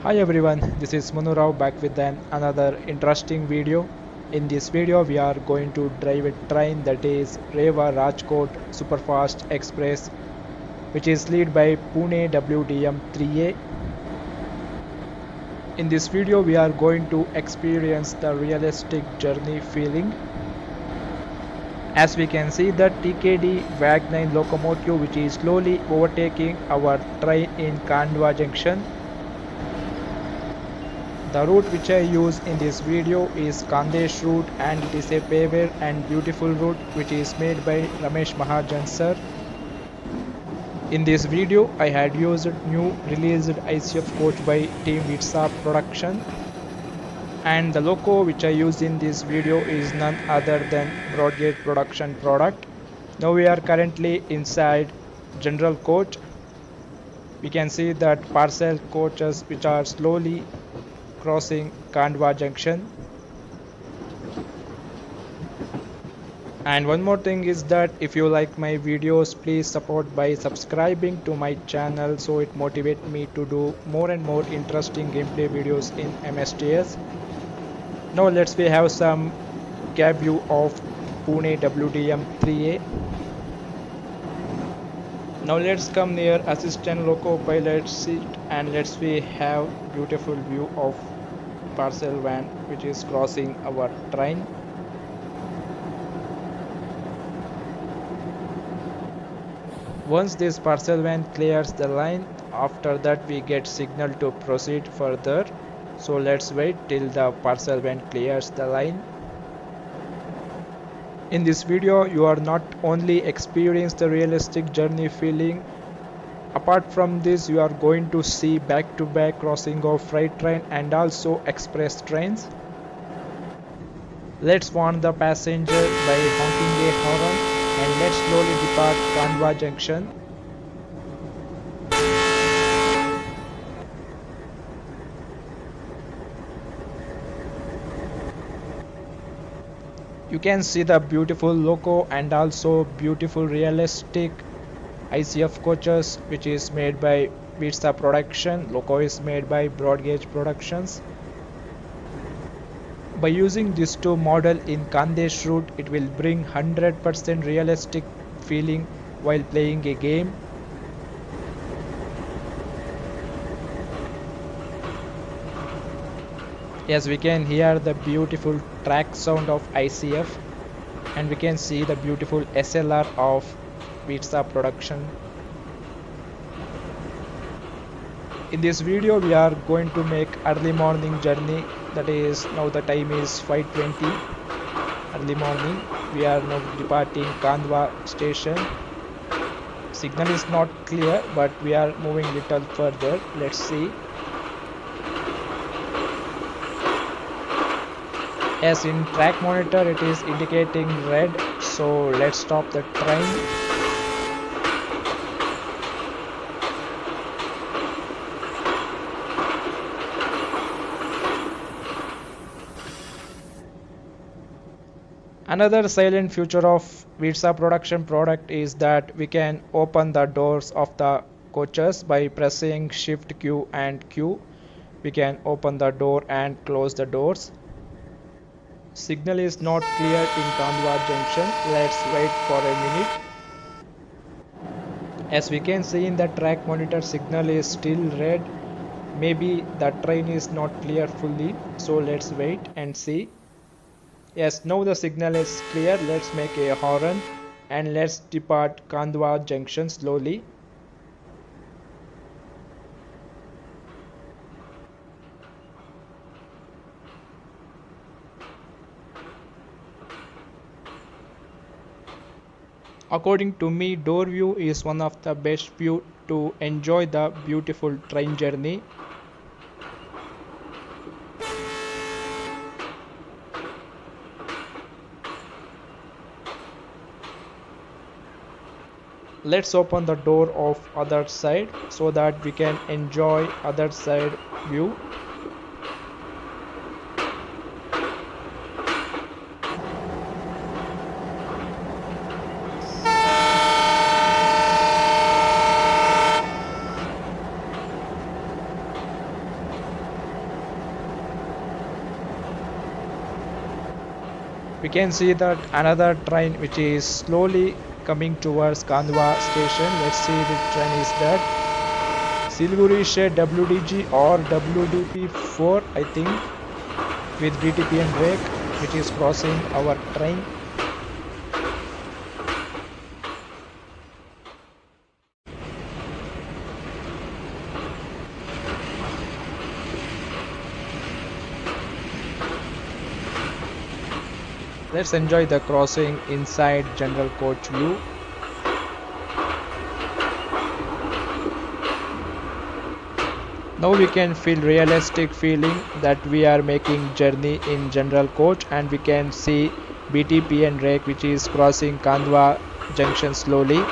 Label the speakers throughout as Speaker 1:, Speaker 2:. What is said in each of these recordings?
Speaker 1: Hi everyone, this is Manu Rao back with another interesting video. In this video, we are going to drive a train that is Rewa Rajkot Superfast Express, which is led by Pune WDM 3A. In this video, we are going to experience the realistic journey feeling. As we can see, the TKD WAG9 locomotive, which is slowly overtaking our train in Khandwa Junction. The route which I use in this video is Khandesh route, and it is a paved and beautiful route which is made by Ramesh Mahajan sir. In this video I had used new released ICF coach by Team Vitsa Production, and the loco which I used in this video is none other than Broadgate Production product. Now we are currently inside general coach. We can see that parcel coaches which are slowly crossing Khandwa Junction. And one more thing is that if you like my videos, please support by subscribing to my channel, so it motivates me to do more and more interesting gameplay videos in MSTS. Now let's we have some cab view of Pune WDM 3A. Now let's come near assistant loco pilot seat and let's we have beautiful view of parcel van which is crossing our train. Once this parcel van clears the line, after that we get signal to proceed further. So let's wait till the parcel van clears the line. In this video you are not only experience the realistic journey feeling. Apart from this, you are going to see back-to-back crossing of freight train and also express trains. Let's warn the passenger by honking a horn and let's slowly depart Khandwa Junction. You can see the beautiful loco and also beautiful realistic ICF coaches which is made by Vitsa Production. Loco is made by Broadgate Productions. By using these two model in Khandesh route, it will bring 100% realistic feeling while playing a game. Yes, we can hear the beautiful track sound of ICF and we can see the beautiful SLR of Vitsa Production. In this video we are going to make early morning journey, that is now the time is 5:20 early morning. We are now departing Khandwa station. Signal is not clear but we are moving little further. Let's see. As in track monitor it is indicating red, so let's stop the train. Another silent feature of Vitsa Production product is that we can open the doors of the coaches by pressing Shift Q and Q. We can open the door and close the doors. Signal is not clear in Khandwa Junction. Let's wait for a minute. As we can see in the track monitor, signal is still red. Maybe the train is not clear fully, so let's wait and see. Yes, now the signal is clear. Let's make a horn and let's depart Khandwa Junction slowly. According to me, door view is one of the best view to enjoy the beautiful train journey. Let's open the door of other side so that we can enjoy other side view. We can see that another train which is slowly coming towards Kandwa station. Let's see the train is that Siliguri Shed WDG or WDP4 I think, with DTPN brake, which is crossing our train. Let's enjoy the crossing inside general coach view. Now we can feel realistic feeling that we are making journey in general coach, and we can see BTPN rake which is crossing Kandwa junction slowly.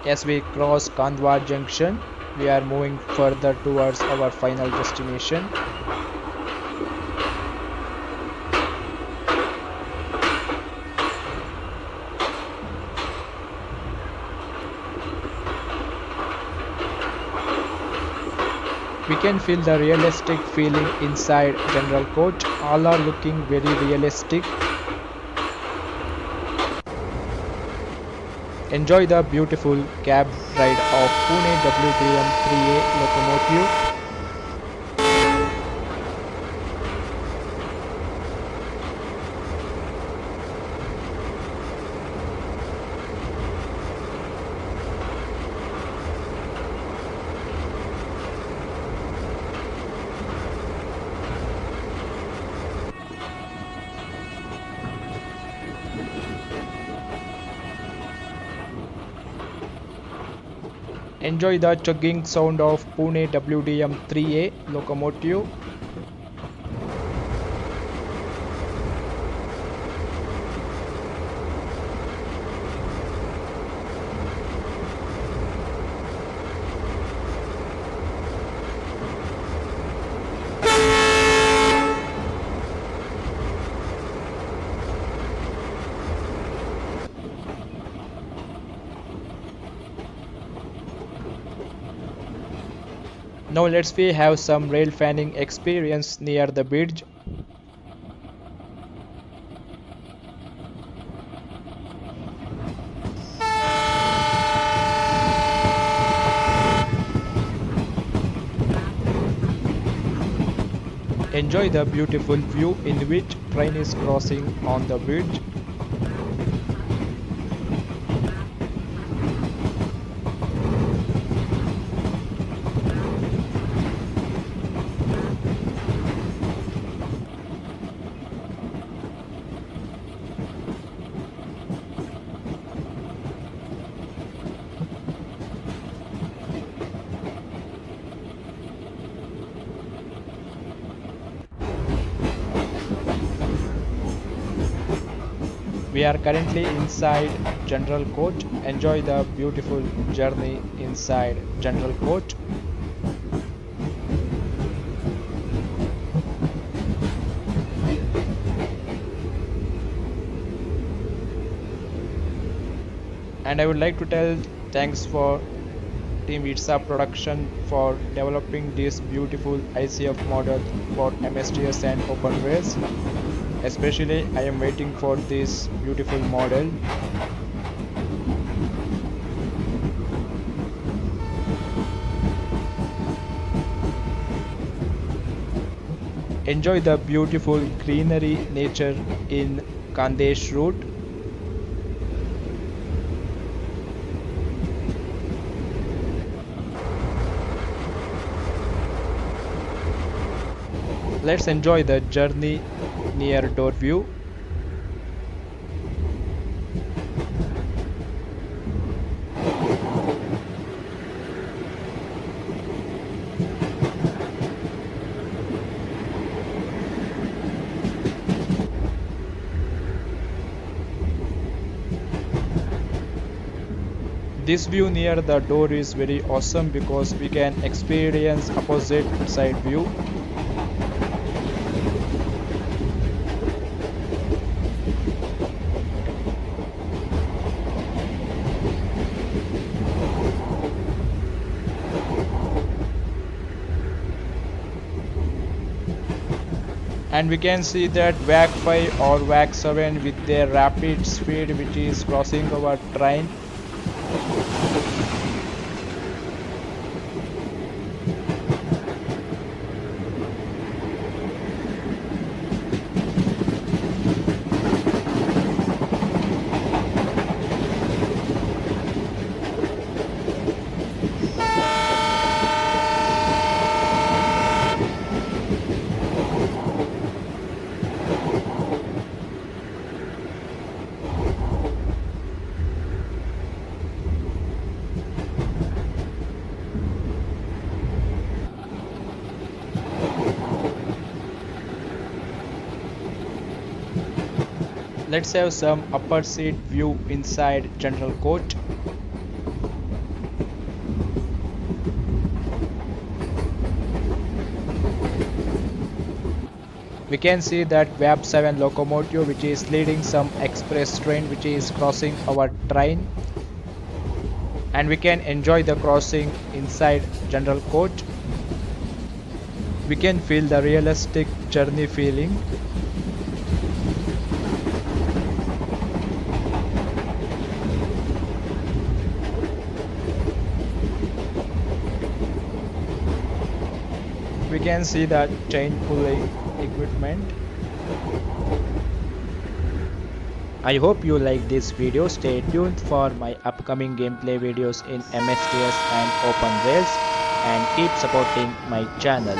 Speaker 1: As we cross Kandwa junction, we are moving further towards our final destination. We can feel the realistic feeling inside general coach. All are looking very realistic. Enjoy the beautiful cab ride of Pune WDM 3A locomotive. Enjoy the chugging sound of Pune WDM 3A locomotive. Now let's we have some rail fanning experience near the bridge. Enjoy the beautiful view in which train is crossing on the bridge. We are currently inside general coach. Enjoy the beautiful journey inside general coach. And I would like to tell thanks for Team Vitsa Production for developing this beautiful ICF model for MSTS and Open Rails. Especially I am waiting for this beautiful model. Enjoy the beautiful greenery nature in Kandesh route. Let's enjoy the journey near door view. This view near the door is very awesome because we can experience opposite side view. And we can see that VAC 5 or VAC 7 with their rapid speed which is crossing our train. Let's have some upper seat view inside general coach. We can see that VAP 7 locomotive which is leading some express train which is crossing our train, and we can enjoy the crossing inside general coach. We can feel the realistic journey feeling. We can see the chain pulling equipment. I hope you like this video. Stay tuned for my upcoming gameplay videos in MSTS and Open Rails, and keep supporting my channel.